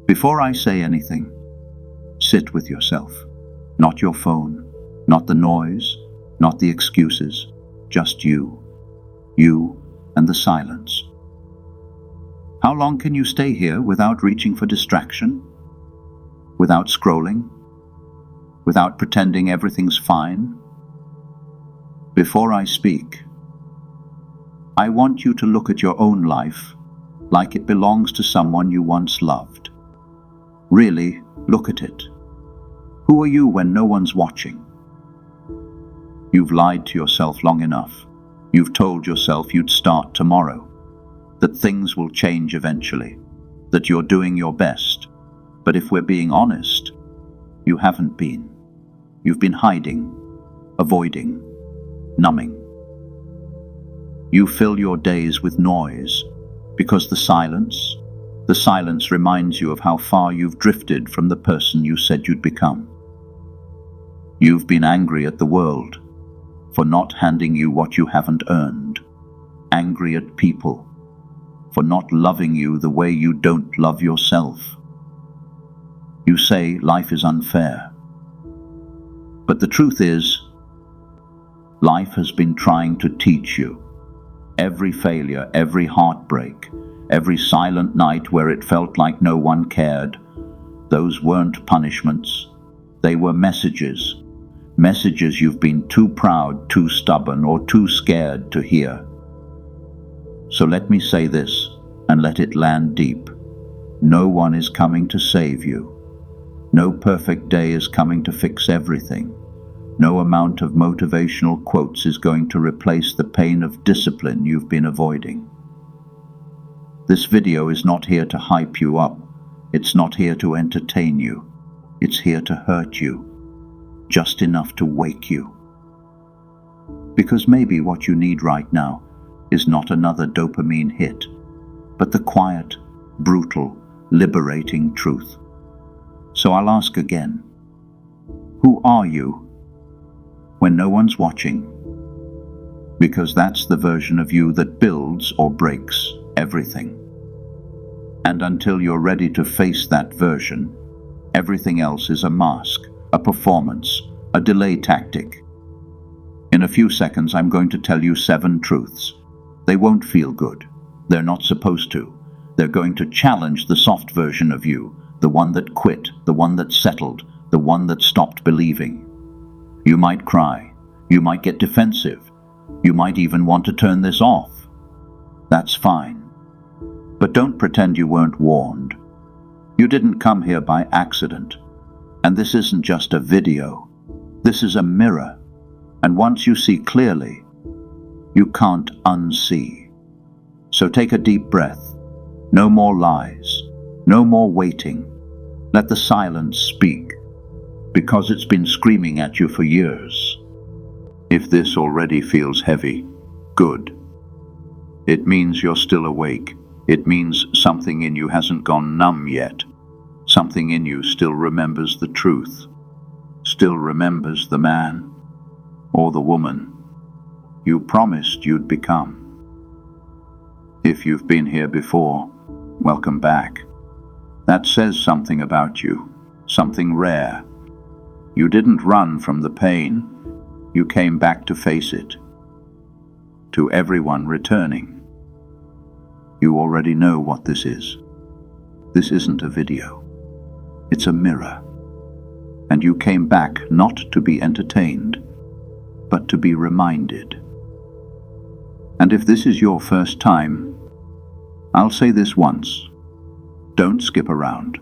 Before I say anything, sit with yourself. Not your phone, not the noise, not the excuses, just you. You and the silence. How long can you stay here without reaching for distraction? Without scrolling? Without pretending everything's fine? Before I speak, I want you to look at your own life like it belongs to someone you once loved. Really, look at it. Who are you when no one's watching? You've lied to yourself long enough. You've told yourself you'd start tomorrow, that things will change eventually, that you're doing your best. But if we're being honest, you haven't been. You've been hiding, avoiding, numbing. You fill your days with noise because the silence reminds you of how far you've drifted from the person you said you'd become. You've been angry at the world for not handing you what you haven't earned, angry at people for not loving you the way you don't love yourself. You say life is unfair, but the truth is, life has been trying to teach you. Every failure, every heartbreak, every silent night where it felt like no one cared, those weren't punishments. They were messages. Messages you've been too proud, too stubborn, or too scared to hear. So let me say this, and let it land deep. No one is coming to save you. No perfect day is coming to fix everything. No amount of motivational quotes is going to replace the pain of discipline you've been avoiding. This video is not here to hype you up. It's not here to entertain you. It's here to hurt you. Just enough to wake you. Because maybe what you need right now is not another dopamine hit, but the quiet, brutal, liberating truth. So I'll ask again, who are you when no one's watching? Because that's the version of you that builds or breaks everything. And until you're ready to face that version, everything else is a mask, a performance, a delay tactic. In a few seconds, I'm going to tell you 7 truths. They won't feel good. They're not supposed to. They're going to challenge the soft version of you, the one that quit, the one that settled, the one that stopped believing. You might cry. You might get defensive. You might even want to turn this off. That's fine. But don't pretend you weren't warned. You didn't come here by accident. And this isn't just a video. This is a mirror. And once you see clearly, you can't unsee. So take a deep breath. No more lies. No more waiting. Let the silence speak, because it's been screaming at you for years. If this already feels heavy, good. It means you're still awake. It means something in you hasn't gone numb yet. Something in you still remembers the truth, still remembers the man or the woman you promised you'd become. If you've been here before, welcome back. That says something about you, something rare. You didn't run from the pain. You came back to face it. To everyone returning, you already know what this is. This isn't a video. It's a mirror. And you came back not to be entertained, but to be reminded. And if this is your first time, I'll say this once. Don't skip around.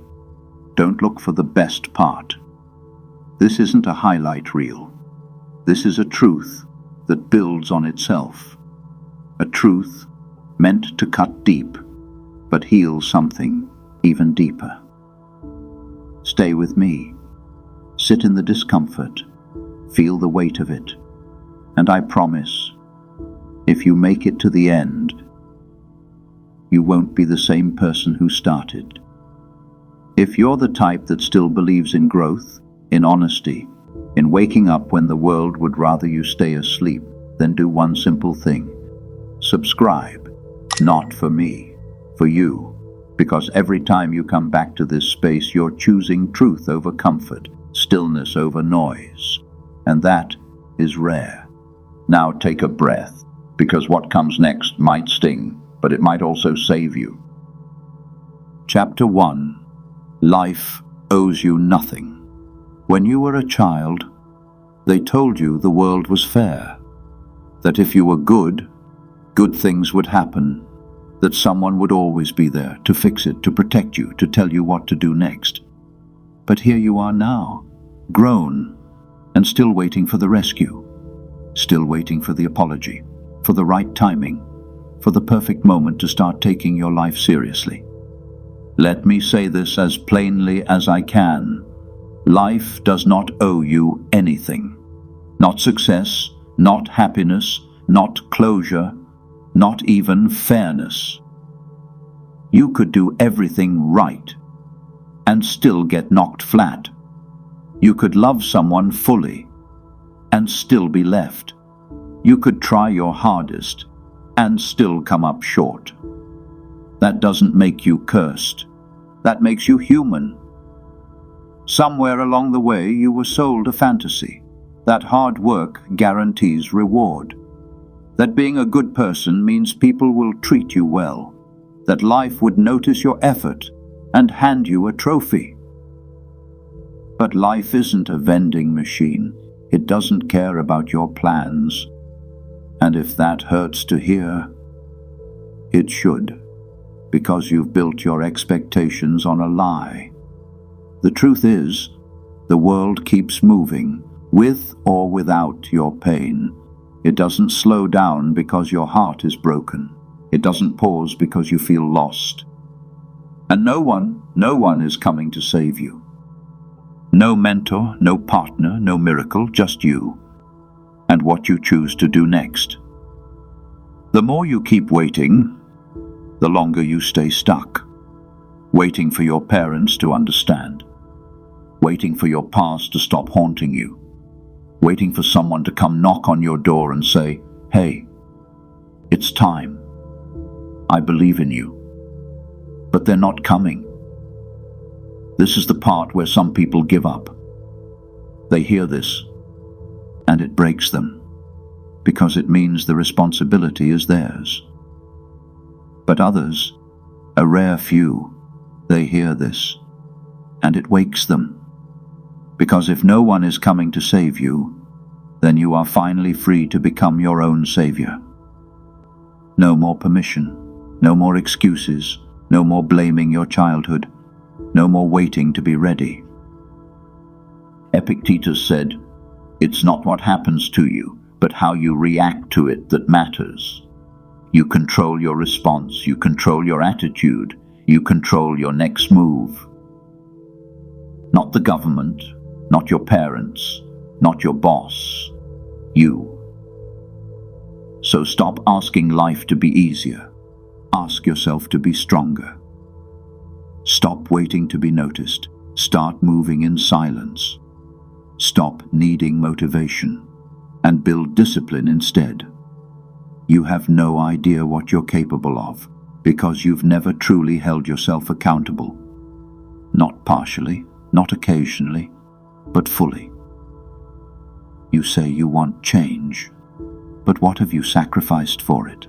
Don't look for the best part. This isn't a highlight reel. This is a truth that builds on itself. A truth meant to cut deep, but heal something even deeper. Stay with me. Sit in the discomfort. Feel the weight of it. And I promise, if you make it to the end, you won't be the same person who started. If you're the type that still believes in growth, in honesty, in waking up when the world would rather you stay asleep, then do one simple thing. Subscribe. Not for me, for you. Because every time you come back to this space, you're choosing truth over comfort, stillness over noise. And that is rare. Now take a breath, because what comes next might sting, but it might also save you. Chapter 1. Life owes you nothing. When you were a child, they told you the world was fair, that if you were good, good things would happen, that someone would always be there to fix it, to protect you, to tell you what to do next. But here you are now, grown, and still waiting for the rescue, still waiting for the apology, for the right timing, for the perfect moment to start taking your life seriously. Let me say this as plainly as I can. Life does not owe you anything. Not success, not happiness, not closure, not even fairness. You could do everything right and still get knocked flat. You could love someone fully and still be left. You could try your hardest and still come up short. That doesn't make you cursed. That makes you human. Somewhere along the way you were sold a fantasy that hard work guarantees reward, that being a good person means people will treat you well, that life would notice your effort and hand you a trophy. But life isn't a vending machine. It doesn't care about your plans. And if that hurts to hear, it should, because you've built your expectations on a lie. The truth is, the world keeps moving, with or without your pain. It doesn't slow down because your heart is broken. It doesn't pause because you feel lost. And no one is coming to save you. No mentor, no partner, no miracle, just you, and what you choose to do next. The more you keep waiting, the longer you stay stuck, waiting for your parents to understand, waiting for your past to stop haunting you, waiting for someone to come knock on your door and say, "Hey, it's time. I believe in you." But they're not coming. This is the part where some people give up. They hear this, and it breaks them, because it means the responsibility is theirs. But others, a rare few, they hear this, and it wakes them. Because if no one is coming to save you, then you are finally free to become your own savior. No more permission, no more excuses, no more blaming your childhood, no more waiting to be ready. Epictetus said, "It's not what happens to you, but how you react to it that matters. You control your response, you control your attitude, you control your next move. Not the government, not your parents, not your boss, you. So stop asking life to be easier. Ask yourself to be stronger. Stop waiting to be noticed. Start moving in silence. Stop needing motivation and build discipline instead. You have no idea what you're capable of because you've never truly held yourself accountable. Not partially, not occasionally, but fully. You say you want change, but what have you sacrificed for it?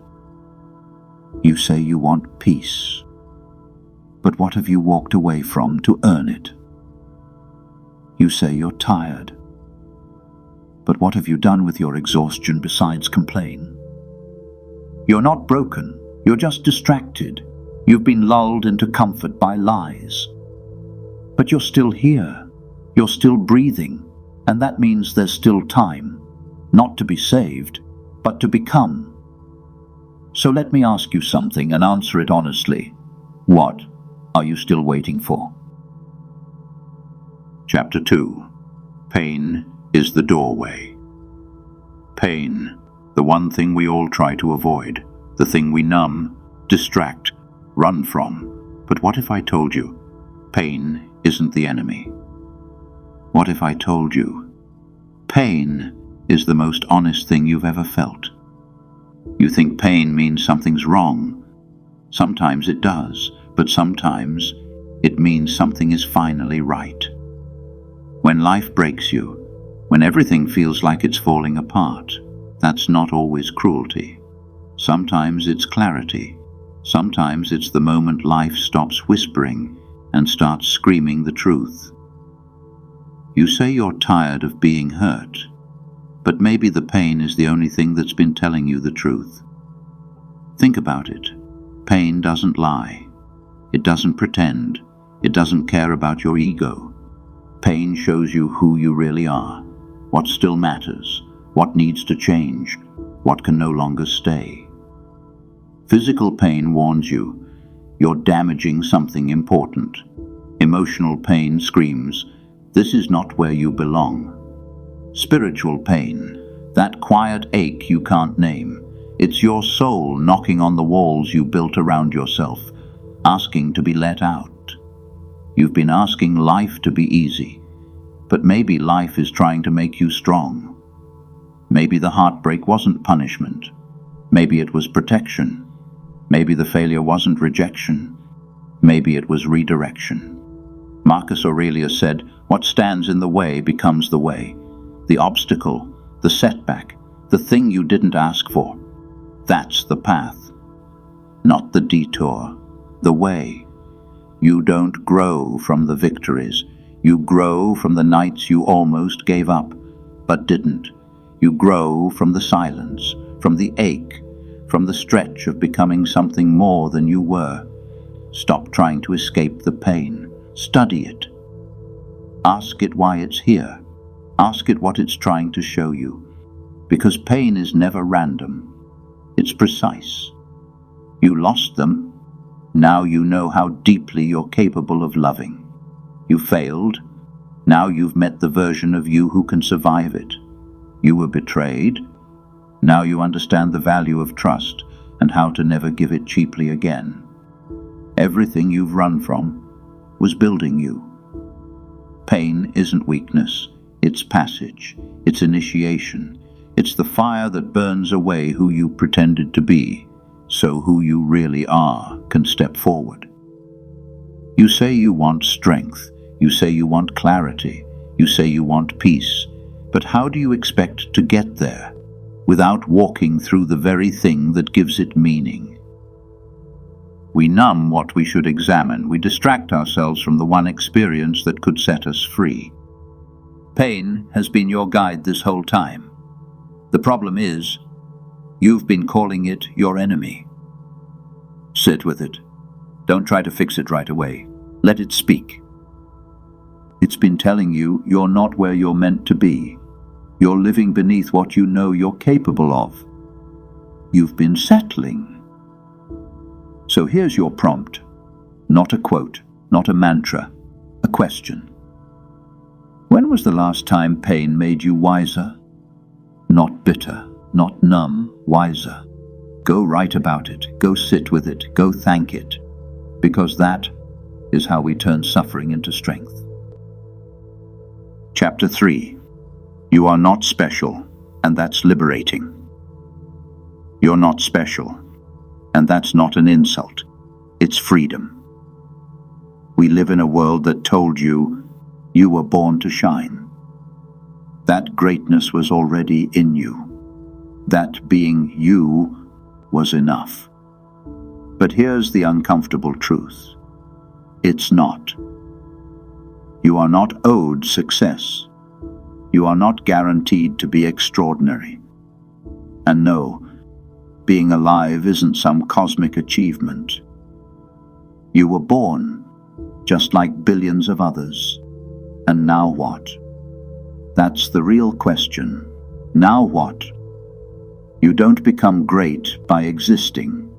You say you want peace, but what have you walked away from to earn it? You say you're tired, but what have you done with your exhaustion besides complain? You're not broken, you're just distracted. You've been lulled into comfort by lies. But you're still here, you're still breathing, and that means there's still time, not to be saved, but to become. So let me ask you something and answer it honestly. What are you still waiting for? Chapter 2. Pain is the doorway. Pain, the one thing we all try to avoid, the thing we numb, distract, run from. But what if I told you, pain isn't the enemy? What if I told you, pain is the most honest thing you've ever felt? You think pain means something's wrong. Sometimes it does, but sometimes it means something is finally right. When life breaks you, when everything feels like it's falling apart, that's not always cruelty. Sometimes it's clarity. Sometimes it's the moment life stops whispering and starts screaming the truth. You say you're tired of being hurt, but maybe the pain is the only thing that's been telling you the truth. Think about it. Pain doesn't lie. It doesn't pretend. It doesn't care about your ego. Pain shows you who you really are, what still matters, what needs to change, what can no longer stay. Physical pain warns you you're damaging something important. Emotional pain screams, this is not where you belong. Spiritual pain, that quiet ache you can't name, it's your soul knocking on the walls you built around yourself, asking to be let out. You've been asking life to be easy, but maybe life is trying to make you strong. Maybe the heartbreak wasn't punishment. Maybe it was protection. Maybe the failure wasn't rejection. Maybe it was redirection. Marcus Aurelius said, what stands in the way becomes the way. The obstacle, the setback, the thing you didn't ask for. That's the path. Not the detour, the way. You don't grow from the victories. You grow from the nights you almost gave up, but didn't. You grow from the silence, from the ache, from the stretch of becoming something more than you were. Stop trying to escape the pain. Study it. Ask it why it's here. Ask it what it's trying to show you. Because pain is never random. It's precise. You lost them. Now you know how deeply you're capable of loving. You failed. Now you've met the version of you who can survive it. You were betrayed. Now you understand the value of trust and how to never give it cheaply again. Everything you've run from was building you. Pain isn't weakness. It's passage. It's initiation. It's the fire that burns away who you pretended to be, so who you really are can step forward. You say you want strength. You say you want clarity. You say you want peace. But how do you expect to get there without walking through the very thing that gives it meaning? We numb what we should examine. We distract ourselves from the one experience that could set us free. Pain has been your guide this whole time. The problem is, you've been calling it your enemy. Sit with it. Don't try to fix it right away. Let it speak. It's been telling you you're not where you're meant to be. You're living beneath what you know you're capable of. You've been settling. So here's your prompt. Not a quote, not a mantra, a question. When was the last time pain made you wiser? Not bitter, not numb, wiser. Go write about it, go sit with it, go thank it, because that is how we turn suffering into strength. Chapter 3. You are not special, and that's liberating. You're not special, and that's not an insult. It's freedom. We live in a world that told you you were born to shine. That greatness was already in you. That being you was enough. But here's the uncomfortable truth. It's not. You are not owed success. You are not guaranteed to be extraordinary. And no, being alive isn't some cosmic achievement. You were born, just like billions of others. And now what? That's the real question. Now what? You don't become great by existing.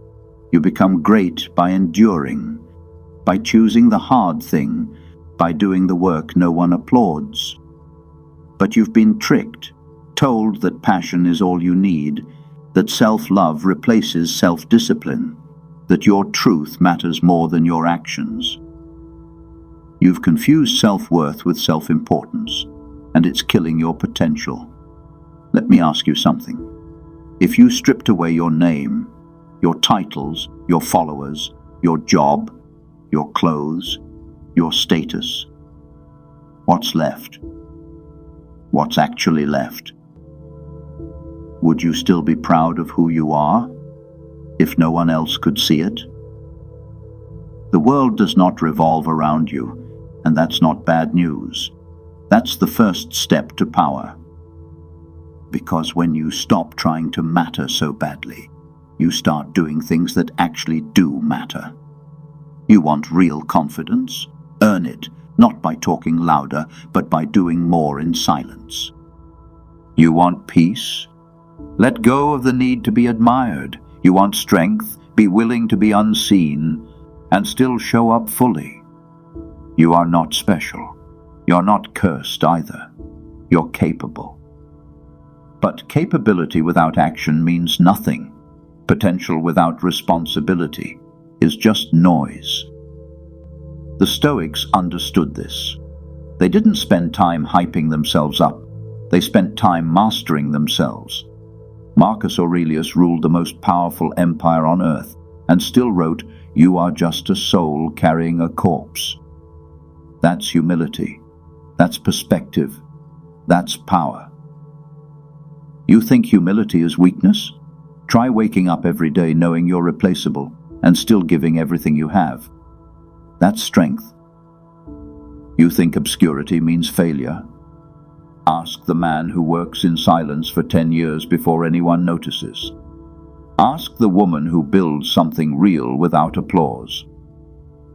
You become great by enduring, by choosing the hard thing, by doing the work no one applauds. But you've been tricked, told that passion is all you need, that self-love replaces self-discipline, that your truth matters more than your actions. You've confused self-worth with self-importance, and it's killing your potential. Let me ask you something. If you stripped away your name, your titles, your followers, your job, your clothes, your status. What's left? What's actually left? Would you still be proud of who you are if no one else could see it? The world does not revolve around you, and that's not bad news. That's the first step to power. Because when you stop trying to matter so badly, you start doing things that actually do matter. You want real confidence? Earn it, not by talking louder, but by doing more in silence. You want peace? Let go of the need to be admired. You want strength? Be willing to be unseen and still show up fully. You are not special. You're not cursed either. You're capable. But capability without action means nothing. Potential without responsibility is just noise. The Stoics understood this. They didn't spend time hyping themselves up. They spent time mastering themselves. Marcus Aurelius ruled the most powerful empire on earth and still wrote, "You are just a soul carrying a corpse." That's humility. That's perspective. That's power. You think humility is weakness? Try waking up every day knowing you're replaceable and still giving everything you have. That's strength. You think obscurity means failure? Ask the man who works in silence for 10 years before anyone notices. Ask the woman who builds something real without applause.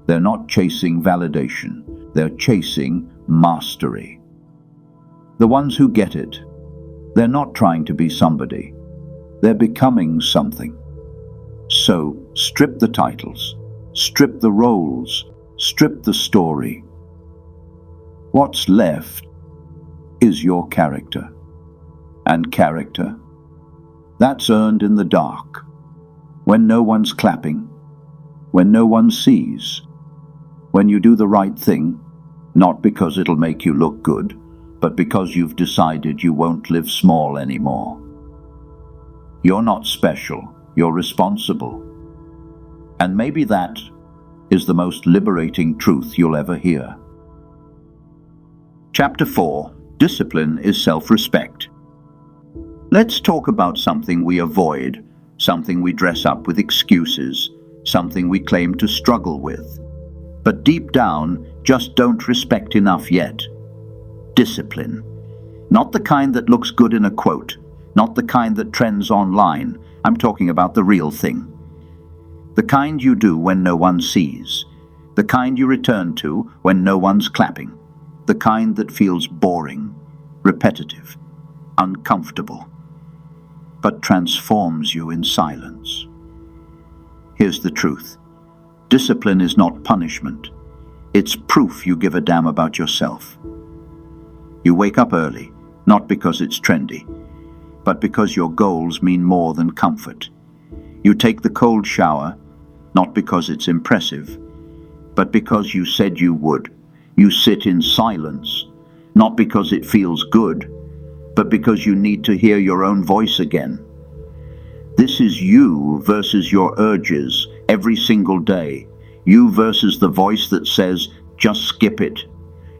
They're not chasing validation. They're chasing mastery. The ones who get it, they're not trying to be somebody. They're becoming something. So, strip the titles, strip the roles, strip the story. What's left is your character. And character, that's earned in the dark, when no one's clapping, when no one sees, when you do the right thing, not because it'll make you look good, but because you've decided you won't live small anymore. You're not special, you're responsible. And maybe that is the most liberating truth you'll ever hear. Chapter 4. Discipline is self-respect. Let's talk about something we avoid, something we dress up with excuses, something we claim to struggle with, but deep down just don't respect enough yet. Discipline. Not the kind that looks good in a quote, not the kind that trends online. I'm talking about the real thing. The kind you do when no one sees. The kind you return to when no one's clapping. The kind that feels boring, repetitive, uncomfortable, but transforms you in silence. Here's the truth. Discipline is not punishment. It's proof you give a damn about yourself. You wake up early, not because it's trendy, but because your goals mean more than comfort. You take the cold shower, not because it's impressive, but because you said you would. You sit in silence, not because it feels good, but because you need to hear your own voice again. This is you versus your urges every single day. You versus the voice that says, just skip it.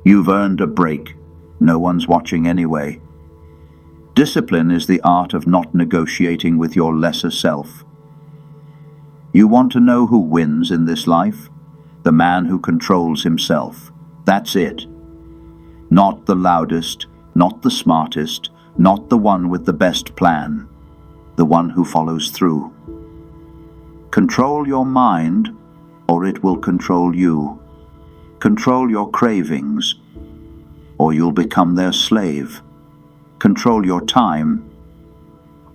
You've earned a break. No one's watching anyway. Discipline is the art of not negotiating with your lesser self. You want to know who wins in this life? The man who controls himself. That's it. Not the loudest, not the smartest, not the one with the best plan. The one who follows through. Control your mind, or it will control you. Control your cravings, or you'll become their slave. Control your time,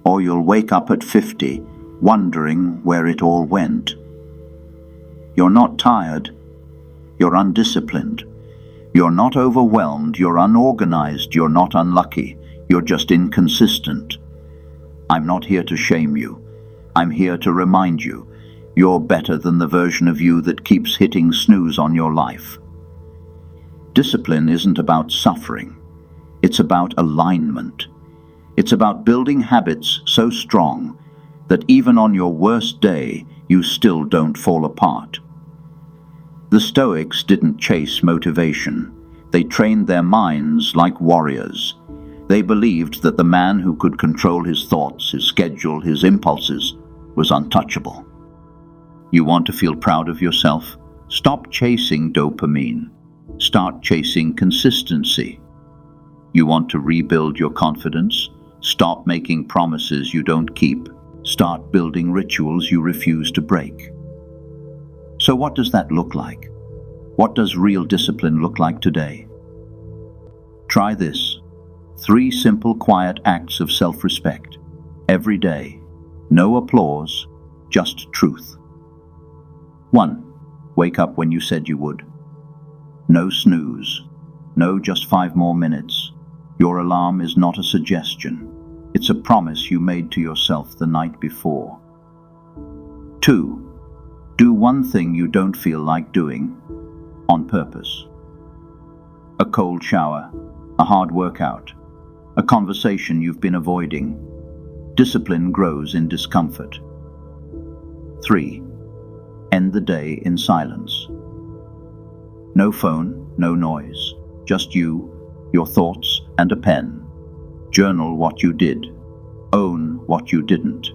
or you'll wake up at 50, wondering where it all went. You're not tired. You're undisciplined. You're not overwhelmed. You're unorganized. You're not unlucky. You're just inconsistent. I'm not here to shame you. I'm here to remind you. You're better than the version of you that keeps hitting snooze on your life. Discipline isn't about suffering. It's about alignment. It's about building habits so strong that even on your worst day, you still don't fall apart. The Stoics didn't chase motivation. They trained their minds like warriors. They believed that the man who could control his thoughts, his schedule, his impulses, was untouchable. You want to feel proud of yourself? Stop chasing dopamine. Start chasing consistency. You want to rebuild your confidence? Stop making promises you don't keep. Start building rituals you refuse to break. So what does that look like? What does real discipline look like today? Try this. 3 simple, quiet acts of self-respect. Every day. No applause, just truth. 1. Wake up when you said you would. No snooze. No just 5 more minutes. Your alarm is not a suggestion. It's a promise you made to yourself the night before. 2. Do one thing you don't feel like doing, on purpose. A cold shower, a hard workout, a conversation you've been avoiding. Discipline grows in discomfort. 3. End the day in silence. No phone, no noise, just you, your thoughts, and a pen. Journal what you did. Own what you didn't.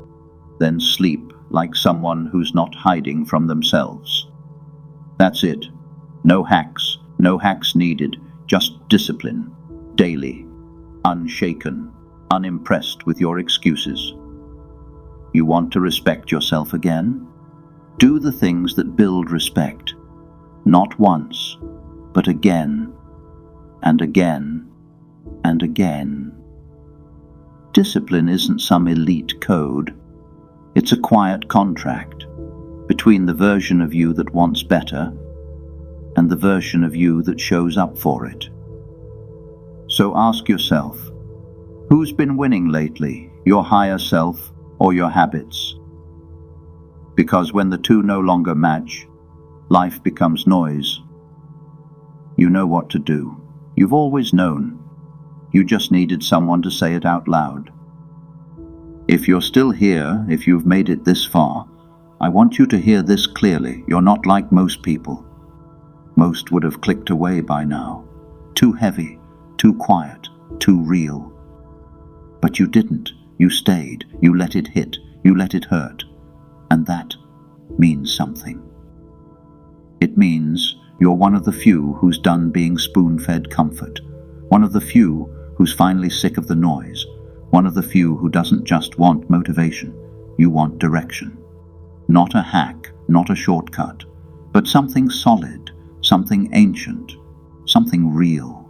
Then sleep like someone who's not hiding from themselves. That's it. No hacks needed, just discipline, daily, unshaken, unimpressed with your excuses. You want to respect yourself again? Do the things that build respect, not once, but again, and again, and again. Discipline isn't some elite code. It's a quiet contract between the version of you that wants better and the version of you that shows up for it. So ask yourself, who's been winning lately, your higher self or your habits? Because when the two no longer match, life becomes noise. You know what to do. You've always known. You just needed someone to say it out loud. If you're still here, if you've made it this far, I want you to hear this clearly. You're not like most people. Most would have clicked away by now. Too heavy, too quiet, too real. But you didn't. You stayed. You let it hit. You let it hurt. And that means something. It means you're one of the few who's done being spoon-fed comfort. One of the few who's finally sick of the noise. One of the few who doesn't just want motivation. You want direction. Not a hack, not a shortcut, but something solid, something ancient, something real.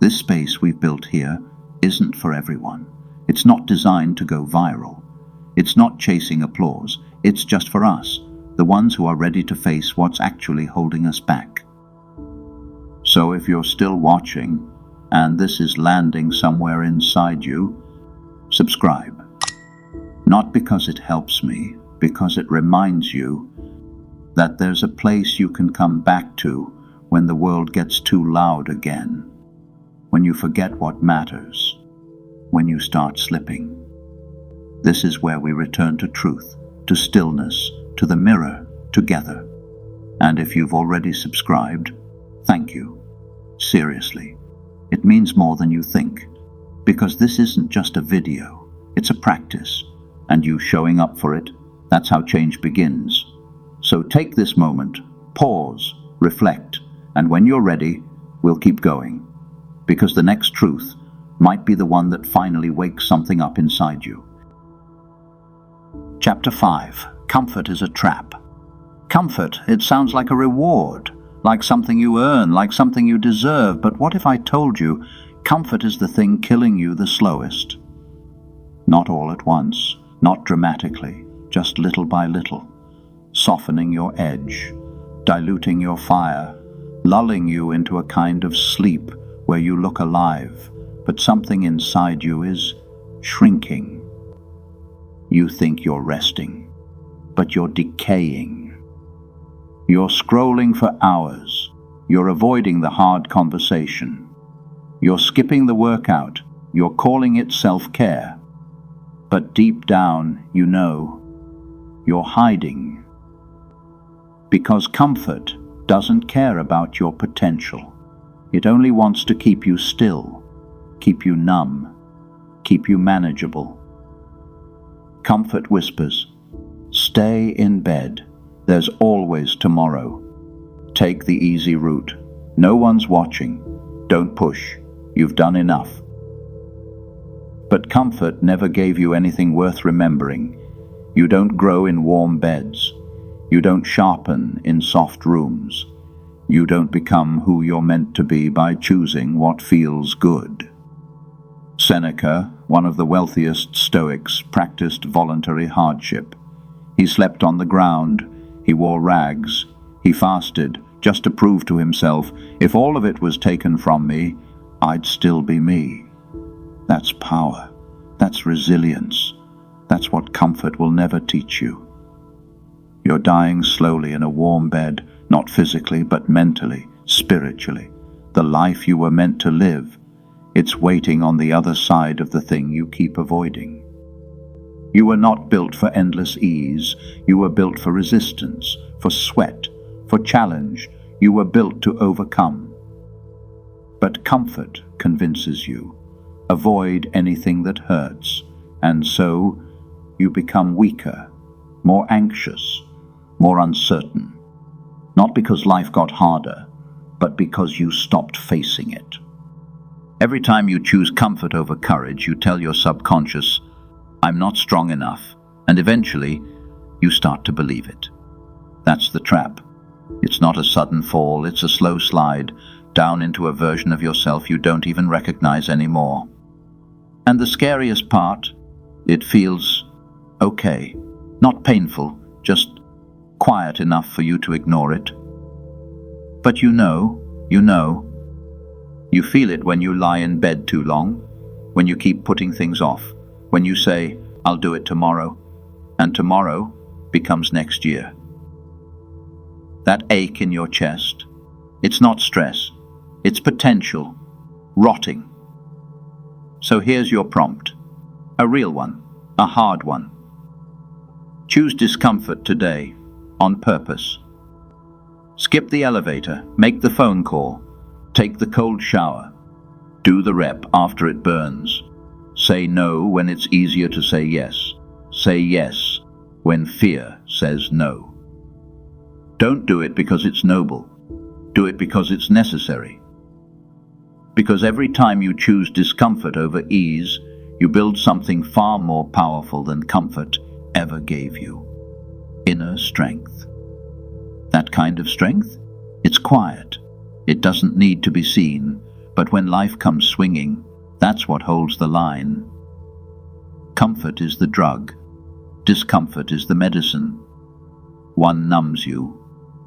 This space we've built here isn't for everyone. It's not designed to go viral. It's not chasing applause. It's just for us, the ones who are ready to face what's actually holding us back. So if you're still watching, and this is landing somewhere inside you, subscribe. Not because it helps me, because it reminds you that there's a place you can come back to when the world gets too loud again, when you forget what matters, when you start slipping. This is where we return to truth, to stillness, to the mirror, together. And if you've already subscribed, thank you. Seriously. It means more than you think, because this isn't just a video, it's a practice, and you showing up for it, that's how change begins. So take this moment, pause, reflect, and when you're ready, we'll keep going, because the next truth might be the one that finally wakes something up inside you. Chapter 5. Comfort is a trap. Comfort, it sounds like a reward. Like something you earn, like something you deserve. But what if I told you comfort is the thing killing you the slowest? Not all at once, not dramatically, just little by little, softening your edge, diluting your fire, lulling you into a kind of sleep where you look alive, but something inside you is shrinking. You think you're resting, but you're decaying. You're scrolling for hours. You're avoiding the hard conversation. You're skipping the workout. You're calling it self-care. But deep down, you know, you're hiding. Because comfort doesn't care about your potential. It only wants to keep you still, keep you numb, keep you manageable. Comfort whispers, "Stay in bed. There's always tomorrow. Take the easy route. No one's watching. Don't push. You've done enough." But comfort never gave you anything worth remembering. You don't grow in warm beds. You don't sharpen in soft rooms. You don't become who you're meant to be by choosing what feels good. Seneca, one of the wealthiest Stoics, practiced voluntary hardship. He slept on the ground. He wore rags. He fasted, just to prove to himself, if all of it was taken from me, I'd still be me. That's power. That's resilience. That's what comfort will never teach you. You're dying slowly in a warm bed, not physically, but mentally, spiritually. The life you were meant to live, it's waiting on the other side of the thing you keep avoiding. You were not built for endless ease. You were built for resistance, for sweat, for challenge. You were built to overcome. But comfort convinces you. Avoid anything that hurts, and so you become weaker, more anxious, more uncertain. Not because life got harder, but because you stopped facing it. Every time you choose comfort over courage, you tell your subconscious, "I'm not strong enough," and eventually you start to believe it. That's the trap. It's not a sudden fall, it's a slow slide down into a version of yourself you don't even recognize anymore. And the scariest part, it feels okay. Not painful, just quiet enough for you to ignore it. But you know. You feel it when you lie in bed too long, when you keep putting things off, when you say, "I'll do it tomorrow," and tomorrow becomes next year. That ache in your chest, it's not stress, it's potential, rotting. So here's your prompt, a real one, a hard one. Choose discomfort today, on purpose. Skip the elevator, make the phone call, take the cold shower, do the rep after it burns. Say no when it's easier to say yes. Say yes when fear says no. Don't do it because it's noble. Do it because it's necessary. Because every time you choose discomfort over ease, you build something far more powerful than comfort ever gave you. Inner strength. That kind of strength? It's quiet. It doesn't need to be seen, but when life comes swinging, that's what holds the line. Comfort is the drug. Discomfort is the medicine. One numbs you.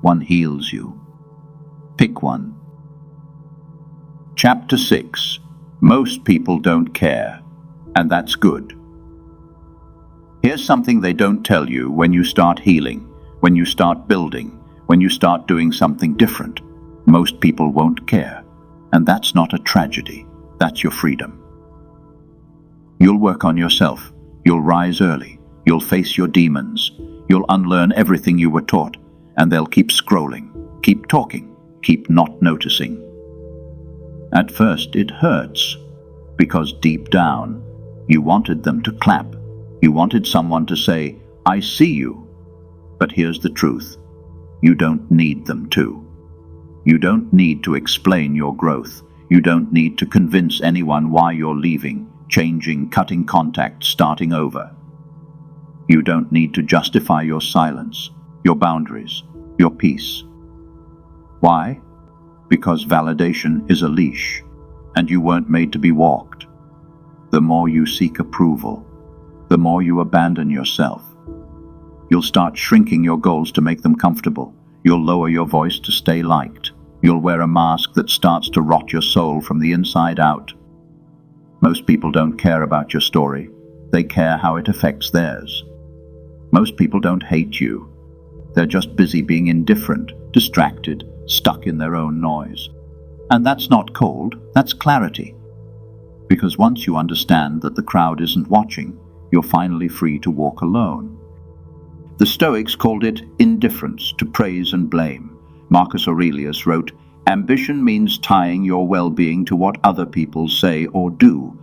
One heals you. Pick one. Chapter 6. Most people don't care, and that's good. Here's something they don't tell you when you start healing, when you start building, when you start doing something different. Most people won't care, and that's not a tragedy. That's your freedom. You'll work on yourself. You'll rise early. You'll face your demons. You'll unlearn everything you were taught, and they'll keep scrolling, keep talking, keep not noticing. At first it hurts, because deep down, you wanted them to clap. You wanted someone to say, "I see you." But here's the truth. You don't need them to. You don't need to explain your growth. You don't need to convince anyone why you're leaving, changing, cutting contact, starting over. You don't need to justify your silence, your boundaries, your peace. Why? Because validation is a leash, and you weren't made to be walked. The more you seek approval, the more you abandon yourself. You'll start shrinking your goals to make them comfortable. You'll lower your voice to stay liked. You'll wear a mask that starts to rot your soul from the inside out. Most people don't care about your story. They care how it affects theirs. Most people don't hate you. They're just busy being indifferent, distracted, stuck in their own noise. And that's not cold, that's clarity. Because once you understand that the crowd isn't watching, you're finally free to walk alone. The Stoics called it indifference to praise and blame. Marcus Aurelius wrote, "Ambition means tying your well-being to what other people say or do.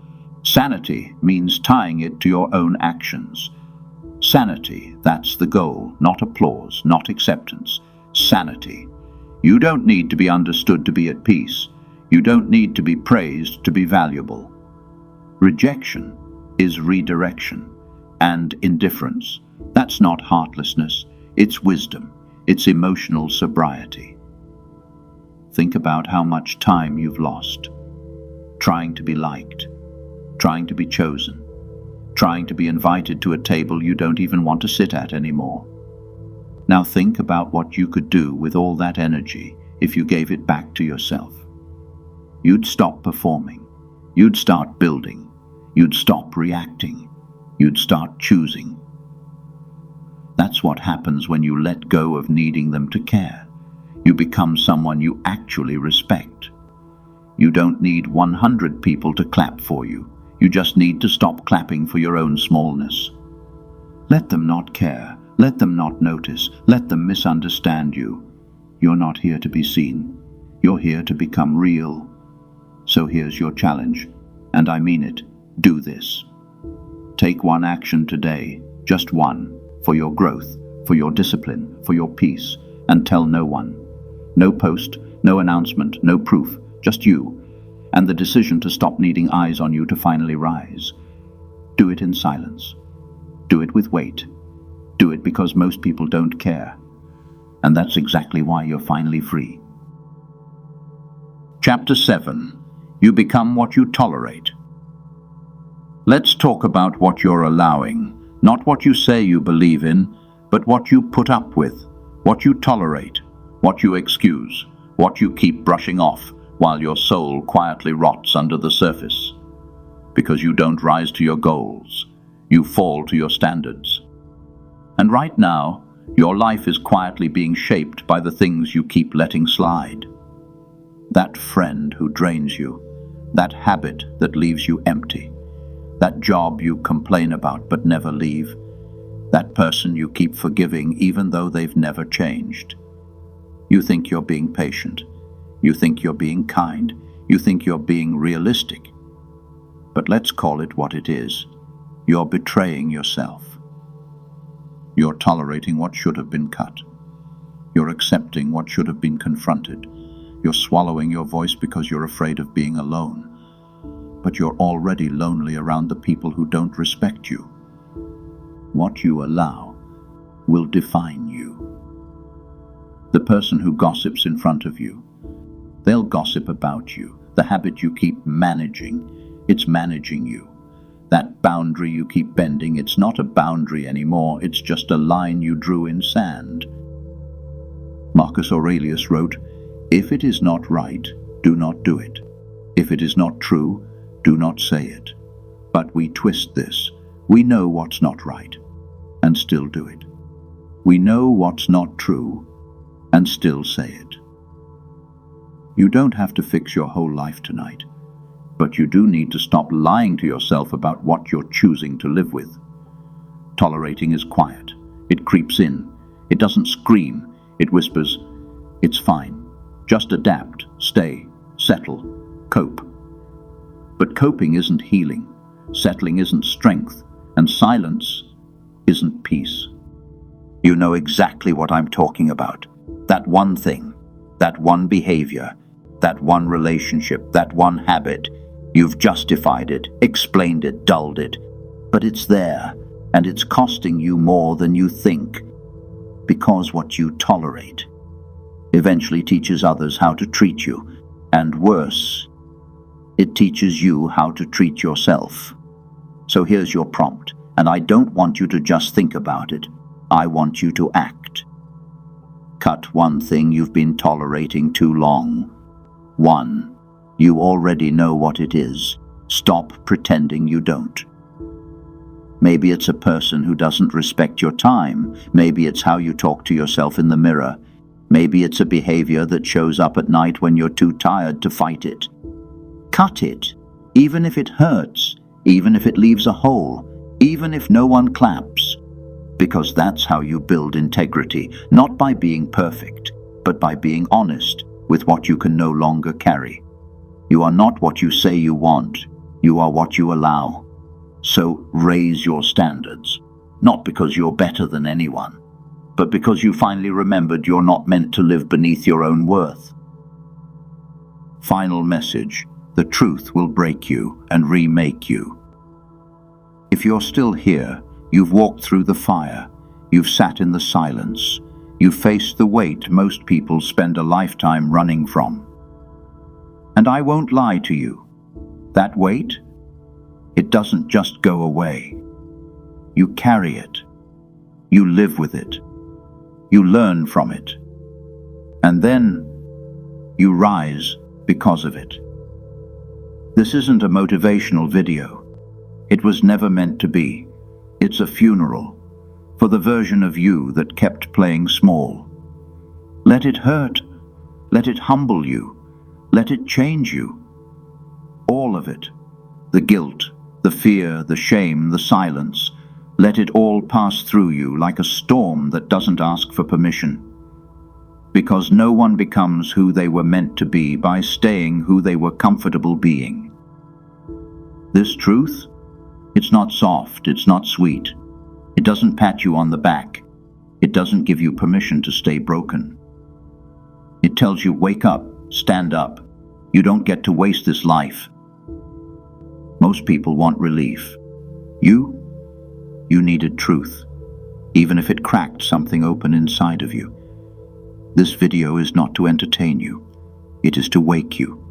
Sanity means tying it to your own actions." Sanity, that's the goal, not applause, not acceptance. Sanity. You don't need to be understood to be at peace. You don't need to be praised to be valuable. Rejection is redirection, and indifference. That's not heartlessness, it's wisdom, it's emotional sobriety. Think about how much time you've lost, trying to be liked, trying to be chosen, trying to be invited to a table you don't even want to sit at anymore. Now think about what you could do with all that energy if you gave it back to yourself. You'd stop performing, you'd start building, you'd stop reacting, you'd start choosing. That's what happens when you let go of needing them to care. You become someone you actually respect. You don't need 100 people to clap for you. You just need to stop clapping for your own smallness. Let them not care. Let them not notice. Let them misunderstand you. You're not here to be seen. You're here to become real. So here's your challenge, and I mean it. Do this. Take one action today, just one, for your growth, for your discipline, for your peace, and tell no one. No post, no announcement, no proof, just you, and the decision to stop needing eyes on you to finally rise. Do it in silence. Do it with weight. Do it because most people don't care. And that's exactly why you're finally free. Chapter 7. You become what you tolerate. Let's talk about what you're allowing, not what you say you believe in, but what you put up with, what you tolerate, what you excuse, what you keep brushing off while your soul quietly rots under the surface. Because you don't rise to your goals, you fall to your standards. And right now, your life is quietly being shaped by the things you keep letting slide. That friend who drains you, that habit that leaves you empty, that job you complain about but never leave, that person you keep forgiving even though they've never changed. You think you're being patient. You think you're being kind. You think you're being realistic. But let's call it what it is. You're betraying yourself. You're tolerating what should have been cut. You're accepting what should have been confronted. You're swallowing your voice because you're afraid of being alone. But you're already lonely around the people who don't respect you. What you allow will define you. The person who gossips in front of you, they'll gossip about you. The habit you keep managing, it's managing you. That boundary you keep bending, it's not a boundary anymore, it's just a line you drew in sand. Marcus Aurelius wrote, "If it is not right, do not do it. If it is not true, do not say it." But we twist this. We know what's not right, and still do it. We know what's not true, and still say it. You don't have to fix your whole life tonight, but you do need to stop lying to yourself about what you're choosing to live with. Tolerating is quiet. It creeps in. It doesn't scream. It whispers, "It's fine. Just adapt, stay, settle, cope." But coping isn't healing, settling isn't strength, and silence isn't peace. You know exactly what I'm talking about. That one thing, that one behavior, that one relationship, that one habit. You've justified it, explained it, dulled it, but it's there, and it's costing you more than you think, because what you tolerate eventually teaches others how to treat you, and worse, it teaches you how to treat yourself. So here's your prompt, and I don't want you to just think about it. I want you to act. Cut one thing you've been tolerating too long. 1. You already know what it is. Stop pretending you don't. Maybe it's a person who doesn't respect your time. Maybe it's how you talk to yourself in the mirror. Maybe it's a behavior that shows up at night when you're too tired to fight it. Cut it, even if it hurts, even if it leaves a hole, even if no one claps. Because that's how you build integrity, not by being perfect, but by being honest with what you can no longer carry. You are not what you say you want, you are what you allow. So raise your standards, not because you're better than anyone, but because you finally remembered you're not meant to live beneath your own worth. Final message: the truth will break you and remake you. If you're still here, you've walked through the fire, you've sat in the silence, you've faced the weight most people spend a lifetime running from. And I won't lie to you, that weight, it doesn't just go away. You carry it, you live with it, you learn from it, and then you rise because of it. This isn't a motivational video. It was never meant to be. It's a funeral for the version of you that kept playing small. Let it hurt. Let it humble you. Let it change you. All of it. The guilt, the fear, the shame, the silence. Let it all pass through you like a storm that doesn't ask for permission. Because no one becomes who they were meant to be by staying who they were comfortable being. This truth, it's not soft, it's not sweet. It doesn't pat you on the back. It doesn't give you permission to stay broken. It tells you, wake up, stand up. You don't get to waste this life. Most people want relief. You needed truth, even if it cracked something open inside of you. This video is not to entertain you. It is to wake you.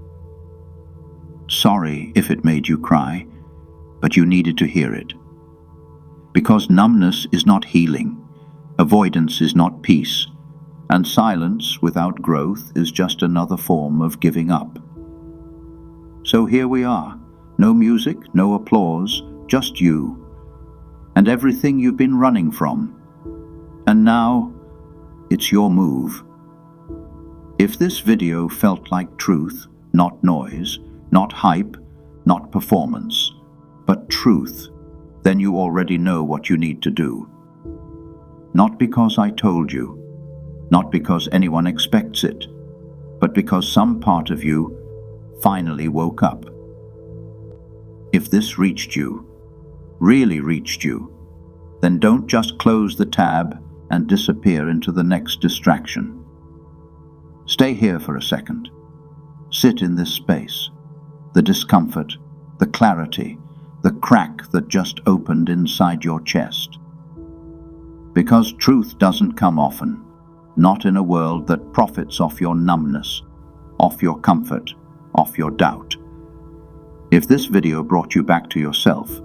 Sorry if it made you cry, but you needed to hear it. Because numbness is not healing, avoidance is not peace, and silence without growth is just another form of giving up. So here we are, no music, no applause, just you, and everything you've been running from. And now, it's your move. If this video felt like truth, not noise, not hype, not performance, but truth, then you already know what you need to do. Not because I told you, not because anyone expects it, but because some part of you finally woke up. If this reached you, really reached you, then don't just close the tab and disappear into the next distraction. Stay here for a second. Sit in this space. The discomfort, the clarity, the crack that just opened inside your chest. Because truth doesn't come often, not in a world that profits off your numbness, off your comfort, off your doubt. If this video brought you back to yourself,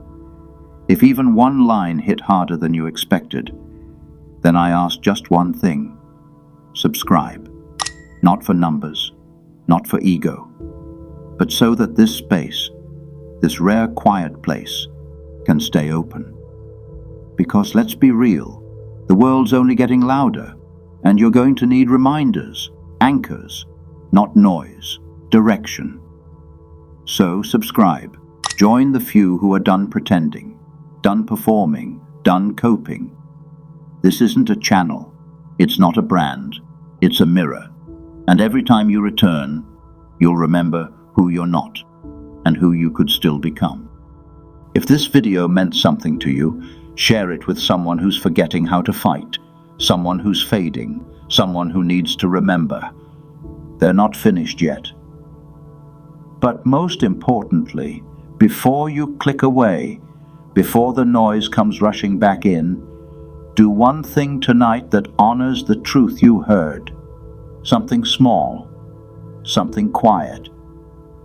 if even one line hit harder than you expected, then I ask just one thing: subscribe. Not for numbers, not for ego, but so that this space, this rare quiet place, can stay open. Because let's be real, the world's only getting louder, and you're going to need reminders, anchors, not noise, direction. So subscribe. Join the few who are done pretending, done performing, done coping. This isn't a channel. It's not a brand. It's a mirror. And every time you return, you'll remember who you're not and who you could still become. If this video meant something to you, share it with someone who's forgetting how to fight, someone who's fading, someone who needs to remember. They're not finished yet. But most importantly, before you click away, before the noise comes rushing back in, do one thing tonight that honors the truth you heard. Something small, something quiet,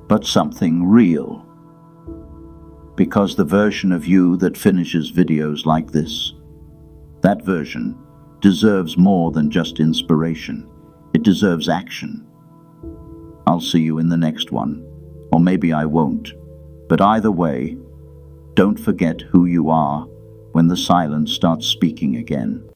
but something real. Because the version of you that finishes videos like this, that version deserves more than just inspiration. It deserves action. I'll see you in the next one, or maybe I won't. But either way, don't forget who you are when the silence starts speaking again.